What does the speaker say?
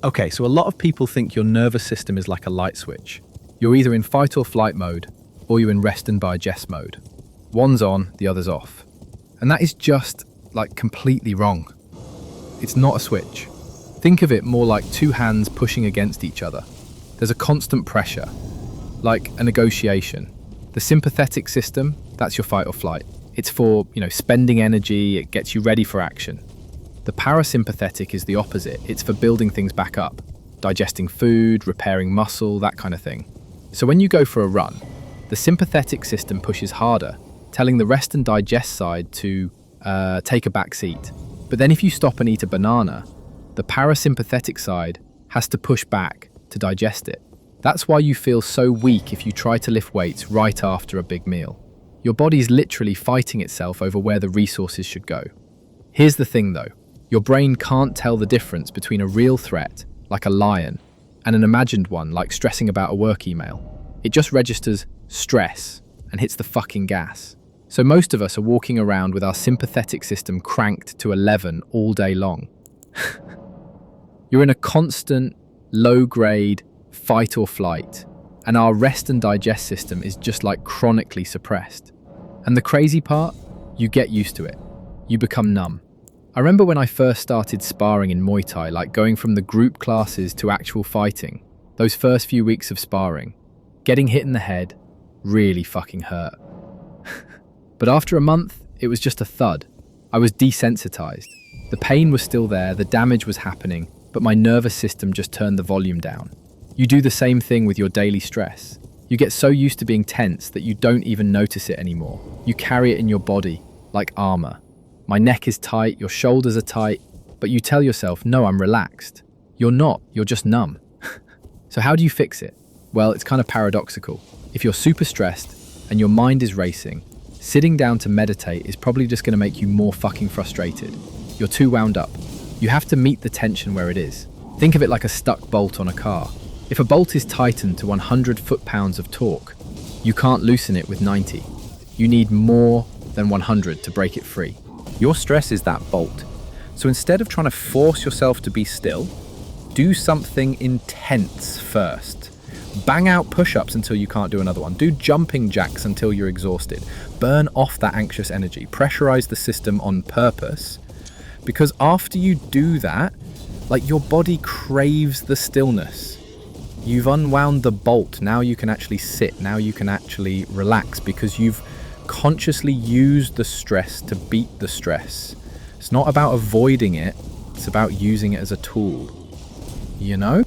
Okay, so a lot of people think your nervous system is like a light switch. You're either in fight or flight mode, or you're in rest and digest mode. One's on, the other's off. And that is just, completely wrong. It's not a switch. Think of it more like two hands pushing against each other. There's a constant pressure, like a negotiation. The sympathetic system, that's your fight or flight. It's for, spending energy, it gets you ready for action. The parasympathetic is the opposite. It's for building things back up, digesting food, repairing muscle, that kind of thing. So when you go for a run, the sympathetic system pushes harder, telling the rest and digest side to take a back seat. But then if you stop and eat a banana, the parasympathetic side has to push back to digest it. That's why you feel so weak if you try to lift weights right after a big meal. Your body's literally fighting itself over where the resources should go. Here's the thing though, your brain can't tell the difference between a real threat, like a lion, and an imagined one, like stressing about a work email. It just registers stress and hits the fucking gas. So most of us are walking around with our sympathetic system cranked to 11 all day long. You're in a constant, low-grade fight or flight, and our rest and digest system is just chronically suppressed. And the crazy part? You get used to it. You become numb. I remember when I first started sparring in Muay Thai, going from the group classes to actual fighting, those first few weeks of sparring, getting hit in the head really fucking hurt. But after a month, it was just a thud. I was desensitized. The pain was still there, the damage was happening, but my nervous system just turned the volume down. You do the same thing with your daily stress. You get so used to being tense that you don't even notice it anymore. You carry it in your body, like armor. My neck is tight, your shoulders are tight, but you tell yourself, no, I'm relaxed. You're not, you're just numb. So how do you fix it? Well, it's kind of paradoxical. If you're super stressed and your mind is racing, sitting down to meditate is probably just going to make you more fucking frustrated. You're too wound up. You have to meet the tension where it is. Think of it like a stuck bolt on a car. If a bolt is tightened to 100 foot-pounds of torque, you can't loosen it with 90. You need more than 100 to break it free. Your stress is that bolt. So instead of trying to force yourself to be still, do something intense first. Bang out push-ups until you can't do another one. Do jumping jacks until you're exhausted. Burn off that anxious energy. Pressurize the system on purpose. Because after you do that, your body craves the stillness. You've unwound the bolt. Now you can actually sit. Now you can actually relax because you've consciously used the stress to beat the stress. It's not about avoiding it. It's about using it as a tool. You know?